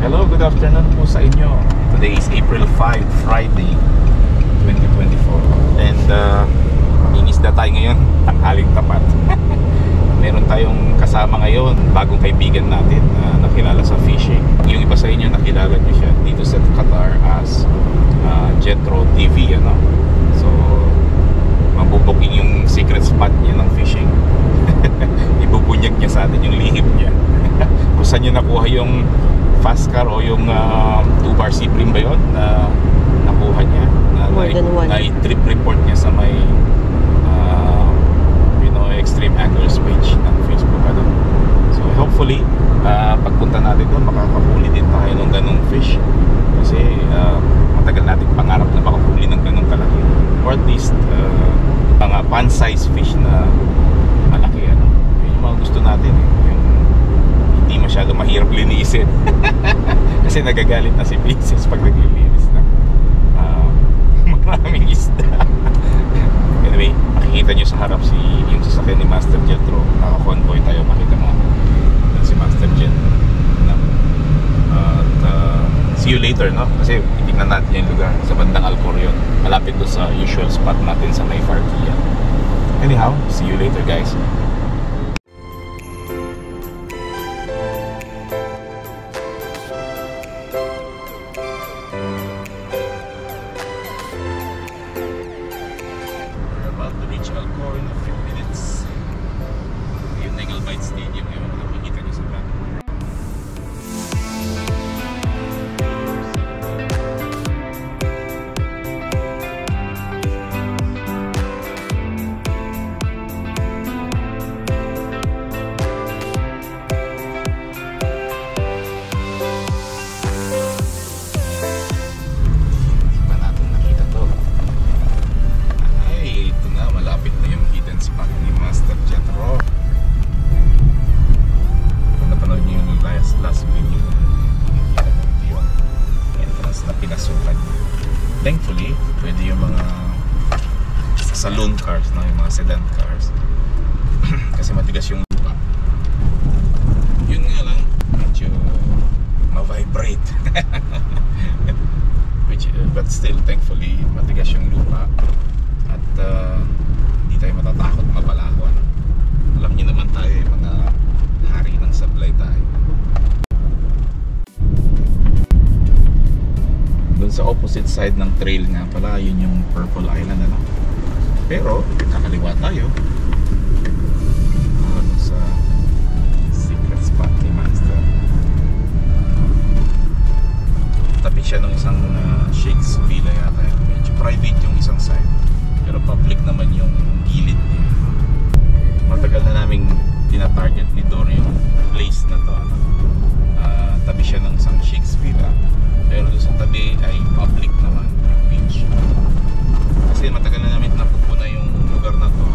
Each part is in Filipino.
Hello, good afternoon po sa inyo. Today is April 5, Friday 2024. And ingisda tayo ngayon, tanghaling tapat. Meron tayong kasama ngayon, bagong kaibigan natin na nakilala sa fishing. Yung iba sa inyo nakilala niyo siya dito sa Qatar as Jetro TV, ano? So mabubuking yung secret spot niya ng fishing. Ibubunyag niya sa atin yung lihim niya. Kung saan niya nakuha yung fast car o yung 2-bar Seabream ba yun na nakuha niya, na trip report niya sa may Extreme Anglers page ng Facebook, ano? So hopefully pagpunta natin doon makakahuli din tayo ng ganong fish, kasi matagal natin pangarap na makahuli ng ganong kalaki, or at least mga pan-size fish na malaki, ano? Yun yung mga gusto natin, eh. Yung hindi masyado mahirap linisin. Kasi nagagalit na si Princess pag naglilinis na maraming isda. Anyway, makikita nyo sa harap yung sasakyan ni Master Jetro. Naka-convoy tayo, makita mo si Master Jet. See you later, no? Kasi titignan natin yung lugar sa bandang Alcorion, malapit doon sa usual spot natin sa may Farquilla. Anyhow, see you later, guys. Thankfully, pwede yung mga saloon cars, no? Yung mga sedan cars. Kasi matigas yung lupa. Yun nga lang, medyo ma-vibrate. But still, thankfully, matigas yung lupa. At hindi tayo matatakot mapalawan. Alam niyo naman tayo, mga hari ng sablay tayo. Doon sa opposite side ng trail nga pala, yun yung Purple Island, ano? Pero kakaliwa tayo sa secret spot ni Master. Tabi siya ng isang Shakes Villa yata. Medyo private yung isang side, pero public naman yung gilid niya. Matagal na naming tinatarget ni Dor yung place na to, ano? Tabi siya ng isang Shakes Villa, pero doon sa tabi ay public naman yung beach. Kasi matagal na namin napupuna yung lugar na to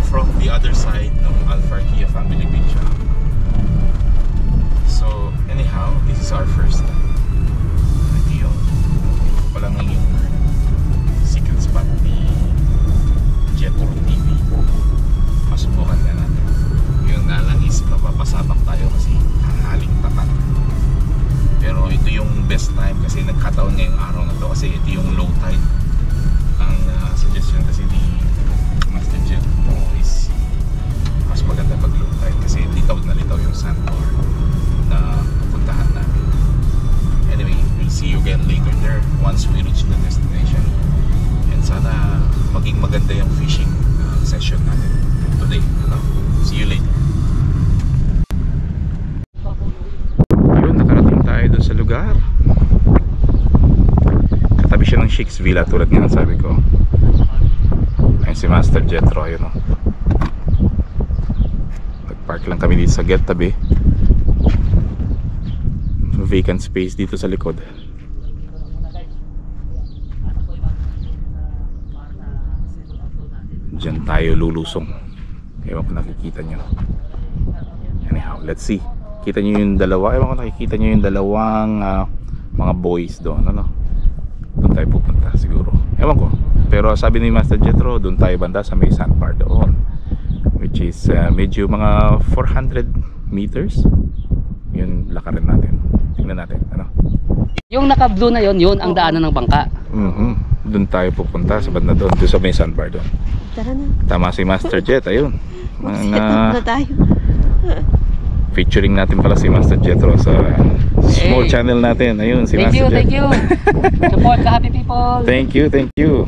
from the other side ng Al-Farquilla Family Beach. So anyhow, this is our first deal. Ito pa lang yung secret spot ni Jetro TV. Masubukan na natin. Yung nga lang is mapapasabak tayo kasi haling tapat. Pero ito yung best time kasi nagkataon ngayong araw na to, kasi ito yung low tide. Ang suggestion kasi ni Master Jet is mas maganda pag low tide kasi litaw na litaw yung sandbar na pupuntahan namin. Anyway, we'll see you again later there once we reach the destination. And sana maging maganda yung fishing session natin today, no? See you later. Doon sa lugar, katabi siya ng Shakes Villa tulad nga sabi ko. Ayun si Master Jetro, ayun, oh. Nagpark lang kami dito sa gate tabi. Vacant space dito sa likod. Diyan tayo lulusong. Ewan ko nakikita nyo. Anyhow, let's see. Kita nyo yung dalawa, ewan ko nakikita nyo yung dalawang mga boys doon, ano? Doon tayo pupunta siguro, ewan ko. Pero sabi ni Master Jetro, doon tayo banda sa may sandbar doon, which is medyo mga 400 meters Yun lakarin natin. Tingnan natin, ano? Yung naka-blue na yun ang daanan ng bangka. Doon tayo pupunta sa banda doon, doon sa may sandbar doon. Tara na. Tama si Master Jet, ayun. Set up na tayo. Featuring natin pala si Master Jetro sa small channel natin. Ayun, si Master Jet. Thank you. Support ka, happy people. Thank you.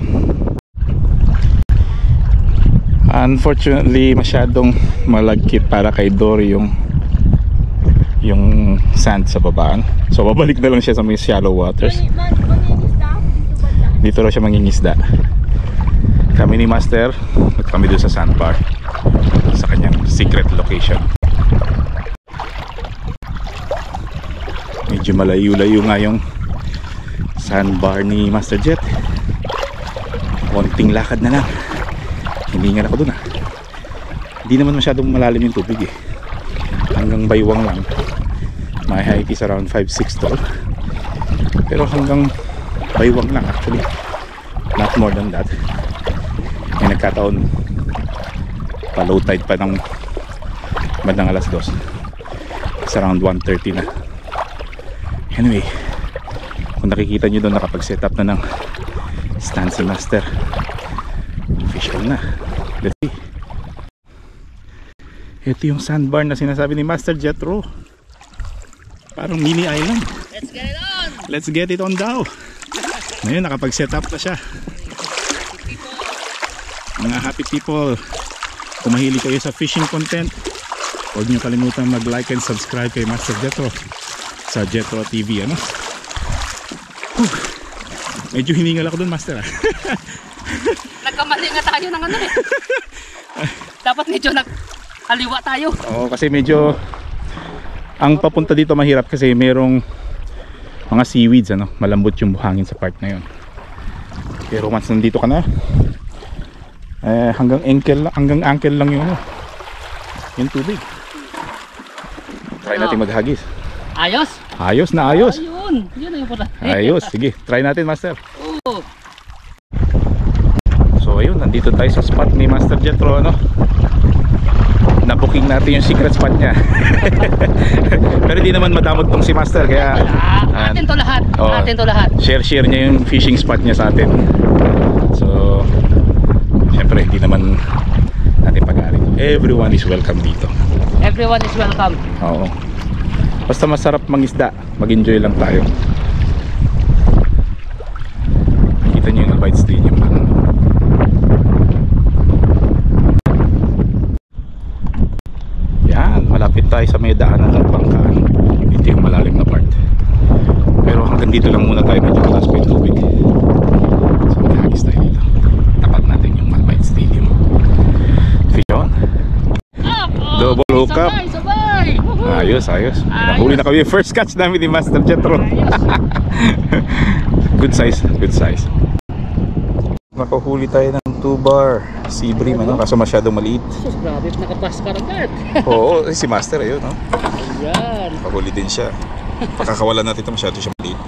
Unfortunately, masyadong malagkit para kay Dory yung sand sa babaan. So babalik na lang siya sa may shallow waters. Dito raw siya mangingisda. Kami ni Master at kami doon sa sandbar sa kanyang secret location. Medyo malayo-layo nga yung sandbar ni Master Jet. Konting lakad na lang. Hiningal ako dun Hindi naman masyadong malalim yung tubig hanggang baywang lang. My height is around 5'6" tall. Pero hanggang baywang lang actually. Not more than that. May nagkataon pa low tide pa ng bandang alas 2. It's around 1:30 na. Anyway, kung nakikita nyo doon nakapag-set up na ng stand si Master. Fish on na. Let's see. Ito yung sandbar na sinasabi ni Master Jetro. Parang mini island. Let's get it on. Let's get it on daw. Ngayon nakapag-set up na siya. Mga happy people, kung mahilig kayo sa fishing content, huwag nyo kalimutan mag-like and subscribe kay Master Jetro sa Jetro TV, ano? Medyo hiningal ako dun, Master. Nagkamali nga tayo ng ano eh. Dapat medyo nagkaliwa tayo. Oo, kasi medyo ang papunta dito mahirap kasi merong mga seaweeds, ano? Malambot yung buhangin sa part na yun. Pero once nandito ka na, hanggang ankle lang yung tubig. Try natin maghagis. Ayos? Ayos na ayos. Ayun, yun yung pula. Ayos, sige, try natin, Master. Oo. So ayun, nandito tayo sa spot ni Master Jetro, ano? Na-booking natin yung secret spot niya. Pero hindi naman madamot tong si Master, kaya atin to lahat. Atin to lahat. Share niya yung fishing spot niya sa atin. So syempre hindi naman natin pag-aari. Everyone is welcome dito. Everyone is welcome. Oo. Basta masarap mangisda, mag-enjoy lang tayo. Kita niyo yung Albite Stadium. Yan, malapit tayo sa may daanan ng bangkaan. Ito yung malalim na part. Pero hanggang dito lang muna tayo, medyo mataas pa yung tubig. So maghagis tayo dito. Tapat natin yung Albite Stadium. Fish on. Double hookup. Sabay. Ayos. Nahuli na kami yung first catch namin ni Master Jetro. Good size. Nakahuli tayo ng 2-bar sea bream, ano? Kaso masyadong maliit. Sus, grabe, nakapas ka agad. Oo, si Master ayun, no? Ayan. Pahuli din siya. Pakakawalan natin ito, masyado siya maliit.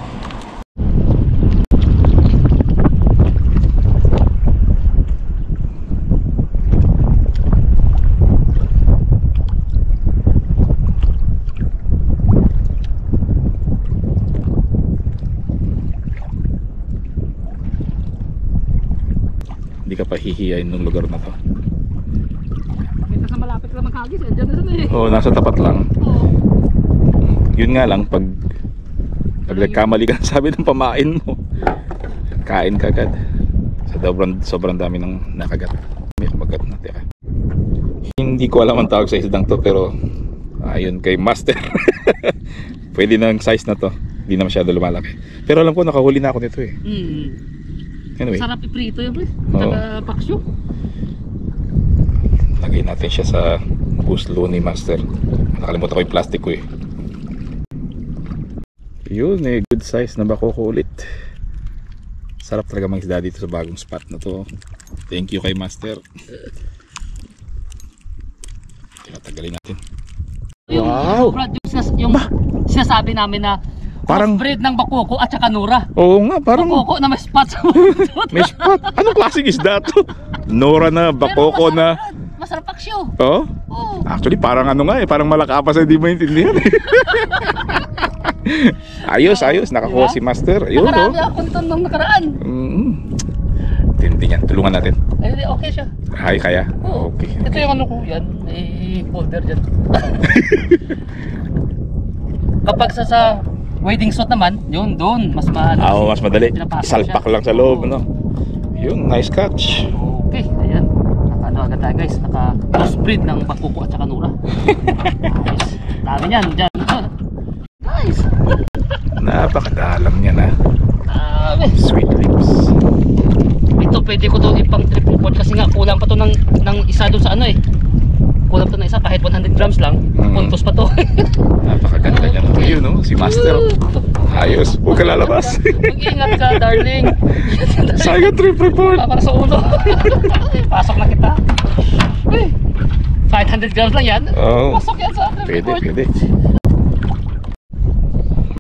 Hindi ka pahihiyain ng lugar na to. Kita sa malapit lang maghagis, andyan na sila eh. Oo, nasa tapat lang. Oo. Yun nga lang, pag nagkamali ka sabi ng pamain mo, kain ka agad. Sobrang dami ng nakagat. May kumagat na tira. Hindi ko alam ang tawag sa isdang to, pero ayun kay Master. Pwede na ang size na to. Hindi na masyado lumalaki. Pero alam ko nakahuli na ako nito eh. Anyway. Sarap iprito yun, pre. Oo. Saka paksyo. Lagay natin siya sa buslo ni Master. Nakalimutan ko yung plastic ko eh. Yun eh, good size na bakoko ulit. Sarap talaga mangisda dito sa bagong spot na to. Thank you kay Master. Tinatagalin natin. Wow! Yung sinasabi namin na parang breed ng bakoko at saka nura. Oo nga, parang Bakoko na may spot sa mundo. may spot. Anong klaseng isda to? Nora na, bakoko na. Masarap paksyo. Oh? Oo. Actually, parang ano nga eh, parang malakapas na hindi mo intindihan. Ayos, nakakuha si Master. Ayun, Nakarami akong ton nung nakaraan. Tindi niyan, tulungan natin. Ay, okay siya. Ay, kaya? Oo. Okay. Ito yung ano ko, yan. May folder dyan. Kapag sa wedding suit naman, yun, doon. Mas maano. Mas madali. Pinapasok Salpak siya. lang sa loob, Oo. no? Yun, nice catch. Okay, ayan. Naka-ano agad tayo guys. Naka-crossbreed ng Bakuko at saka Nura. Nice. Dami niyan, dyan. Nice. Napakadalam niya na. Dami. Sweet lips. Ito pwede ko to ipang triple pot kasi nga kulang pa to ng isa doon sa ano eh. Kulang pa to ng isa kahit 100 grams lang. Puntos pa to. Napakaganda niya. Ayun, no? Si Master. Ayos. Huwag ka lalabas. Mag-ingat ka, darling. Sayang trip report. Para sa ulo. Pasok na kita. 500 grams lang yan. Oo. Pasok yan sa trip report. Pwede.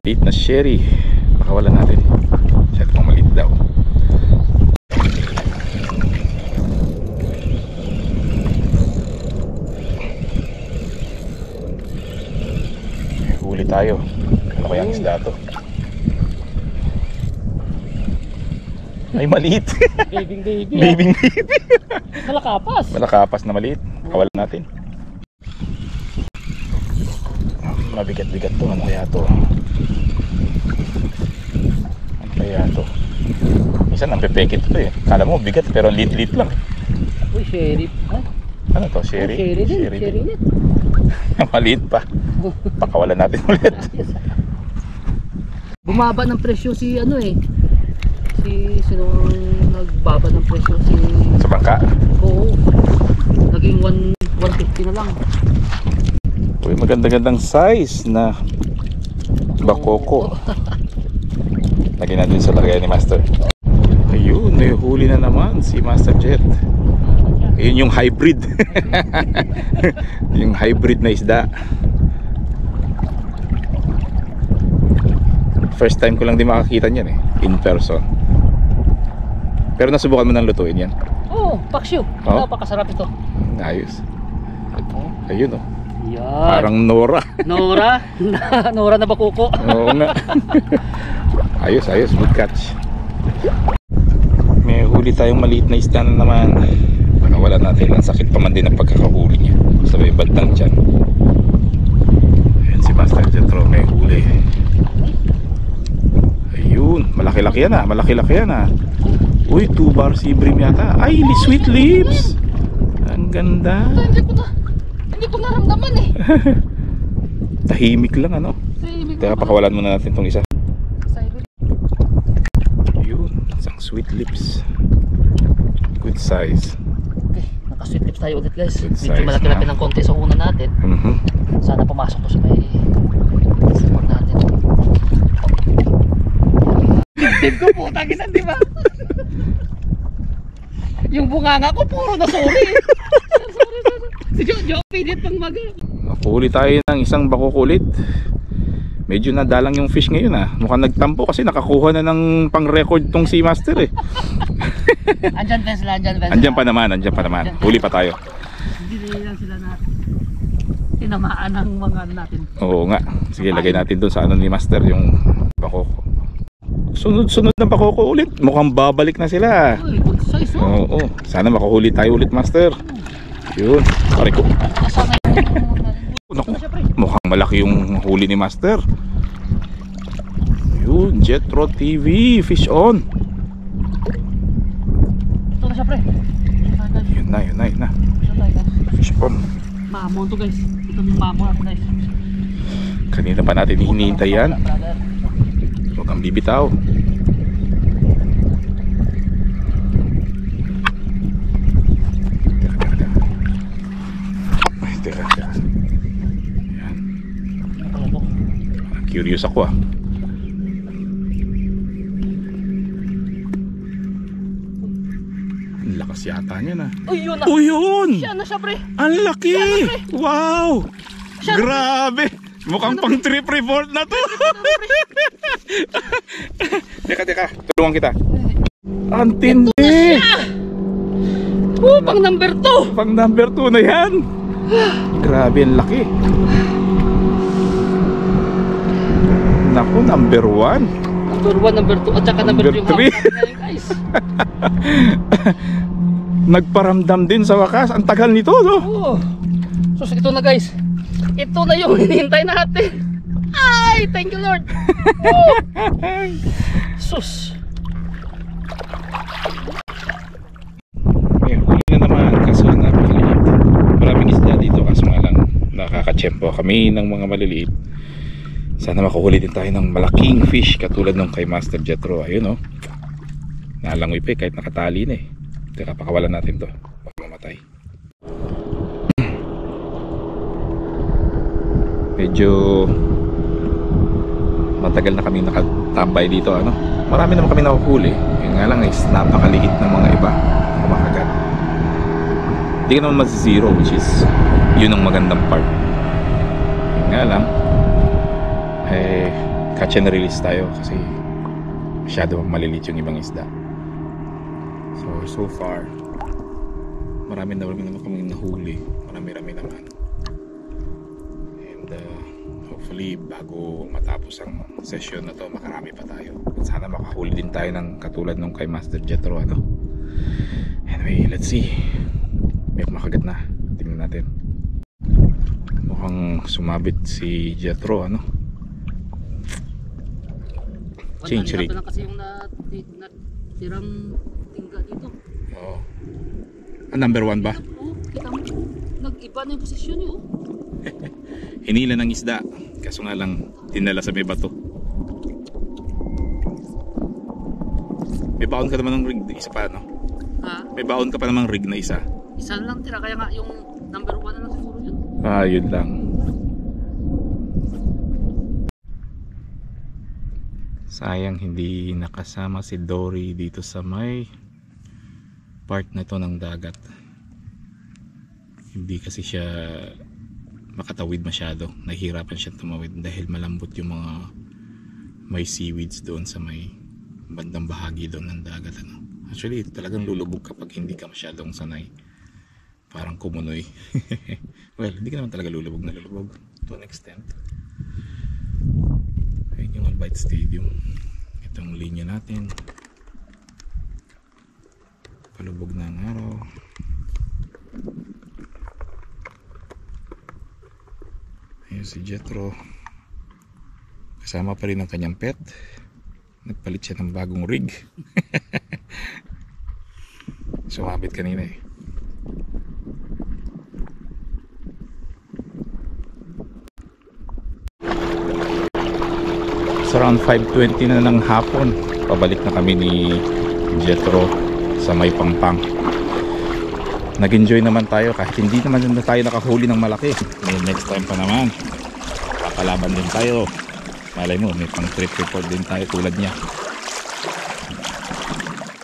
Maliit na sherry. Pakawalan natin. Siya pang maliit daw. Huli tayo. Ano kaya ang isda to? Ay, maliit. Baby. Baby. Malakapas. Malakapas na maliit. Kawalan natin. Mabigat-bigat to. Ano kaya to? Minsan nampepekit to eh. Kala mo bigat pero lit-lit lang. Uy, sherry. Ano to? Sherry? Sherry din. Maliit pa. Pakawalan natin ulit. Bumaba ng presyo si ano eh. Sino nagbaba ng presyo si Sa bangka? Oo. Naging 150 na lang. Uy, maganda-gandang size na Bakuko. Lagyan natin sa lagay ni Master. Ayun, may huli na naman si Master Jet. Ayun yung hybrid. Yung hybrid na isda. First time ko lang din makakita niyan eh, in person. Pero nasubukan mo nang lutuin yan? Oo, paksyo. Oh? Napakasarap ito. Ayos. Ayun oh. Yan. Parang Nora. Nora na Bakuko. Oo nga. Ayos, good catch. May huli tayong maliit na isda na naman. Wala natin, ang sakit pa man din ang pagkakahuli niya sa may bandang dyan. Ayun si Master Jetro, may huli. Ayun, malaki-laki yan ah. Uy, 2 bar sea bream yata. Ay, sweet lips. Ang ganda. Hindi ko naramdaman eh. Tahimik lang ano. Teka, pakawalan muna natin tong isa. Ayun, isang sweet lips. Good size. Okay, naka-sweet lips tayo ulit guys. Good Medyo size malaki-laki na. ng konti sa una natin. Sana pumasok to sa may support natin. Dibdib ko putang ina, di ba? Yung bunganga ko puro na sorry. Si Jojo, pilit pang Nakahuli tayo ng isang Bakuko. Medyo nadalang yung fish ngayon ah. Mukhang nagtampo kasi nakakuha na ng pang-record tong si Master eh. Andyan pa naman. Huli pa tayo. Hindi lang sila na tinamaan ng mga natin. Oo nga. Sige, lagay natin doon sa ano ni Master yung Bakuko. Sunod na Bakuko ulit. Mukhang babalik na sila. Uy, good size oh. Oo. Sana makahuli tayo ulit, Master. Yun. Pare ko. Kasama Naku, mukhang malaki yung huli ni Master. Yun, Jetro TV, fish on. Ito na siya pre. Yun na. Fish on. Mamon to guys. Ito yung mamon natin guys. Kanina pa natin hinihintay yan. Huwag kang bibitaw. Teka. Yan. Curious ako ah. Ang lakas yata niya na. Uy, yun na. Uy, yun! Siya na siya pre. Ang laki! Wow! Siya na. Grabe! Mukhang pang trip report na to. Teka. Tulungan kita. Ang tindi! Oh, pang number 2. Pang number 2 na yan. Grabe, ang laki. Naku, number 1. Number 1, number 2, at saka number 3 yung Number hawak natin ngayon, guys. Nagparamdam din sa wakas. Ang tagal nito, no? Oh. Sus, ito na guys. Ito na yung hinihintay natin. Ay, thank you Lord. Oh. Sus. Okay, huli na naman. Kaso napakaliit. Maraming isda dito, kaso nga lang nakakatsyempo kami ng mga maliliit. Sana makahuli din tayo ng malaking fish katulad nung kay Master Jethro. Ayun, oh. Nalangoy pa kahit nakatali na eh. Teka, pakawalan natin to. Baka mamatay. Medyo matagal na kami nakatambay dito, ano. Marami naman kami nakuhuli. Yung nga lang is napakaliit ng mga iba kumakagat. Hindi ka naman masizero, which is yun ang magandang part. Yung nga lang catch and release tayo kasi masyado maliliit yung ibang isda. So far marami naman kami nahuli. Marami naman. And hopefully bago matapos ang session na to, makarami pa tayo. At sana makahuli din tayo ng katulad nung kay Master Jethro, ano. Anyway, let's see. May makagat na. Tingnan natin. Mukhang sumabit si Jethro, ano. Change rig. Lang kasi yung natirang tingga dito. Oo. Number 1 ba? Oo, kita mo. Nag-iba na yung posisyon niyo. Hinila ng isda. Kaso nga lang dinala sa may bato. May baon ka naman ng rig na isa pa, no? Ha? May baon ka pa namang rig na isa. Isa lang tira, kaya nga yung number 1 na lang siguro yun. Ah, yun lang. Sayang hindi nakasama si Dory dito sa may part na ito ng dagat. Hindi kasi siya makatawid masyado. Nahihirapan siya tumawid dahil malambot yung mga may seaweeds doon sa may bandang bahagi doon ng dagat, ano. Actually talagang lulubog kapag hindi ka masyadong sanay. Parang kumunoy. Well, hindi ka naman talaga lulubog na lulubog to an extent. Ayun yung Albite Stadium. Itong linya natin. Palubog na ang araw. Ayun si Jethro. Kasama pa rin ang kanyang pet. Nagpalit siya ng bagong rig. Sumabit kanina eh. It's around 5:20 na ng hapon. Pabalik na kami ni Jethro sa may Pampang. Nag-enjoy naman tayo kahit hindi naman na tayo nakahuli ng malaki. Next time pa naman papalaban din tayo. Malay mo, may pang trip report din tayo tulad niya.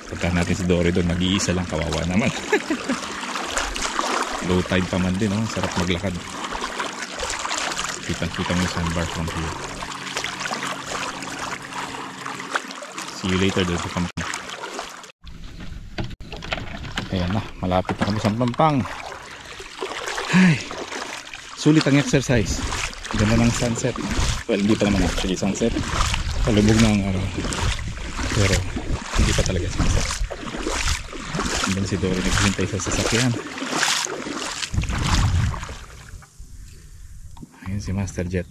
Pagka natin si Dory doon, nag-iisa lang, kawawa naman. Low tide pa man din, oh. Sarap maglakad. Kita mo yung sandbar from here. See you later doon sa Pampang. Ayan na, malapit na kami sa Pampang. Ay, sulit ang exercise. Ganda ng sunset. Well, hindi pa naman actually sunset. Palubog na ang araw. Pero hindi pa talaga sunset. Hanggang si Dory naghihintay sa sasakyan. Ayun si Master Jet.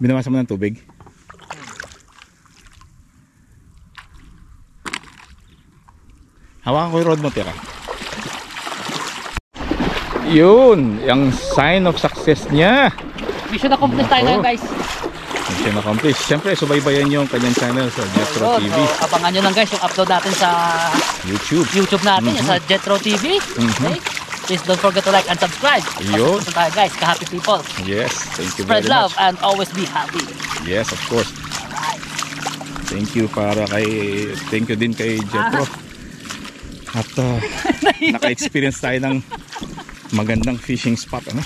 Binawasa mo ng tubig? Hawakan ko yung rod mo, tira. Yun, yung sign of success niya. Mission accomplished tayo ngayon, guys. Mission accomplished. Siyempre, subaybayan yung kanyang channel sa Jethro TV. So, abangan nyo lang guys yung upload natin sa YouTube natin, sa Jethro TV. Okay? Please don't forget to like and subscribe. Yun. Pasok tayo guys, ka-happy people. Yes, thank you Spread very love much. and always be happy. Yes, of course. Alright. Thank you thank you din kay Jethro. At naka-experience tayo ng magandang fishing spot, ano?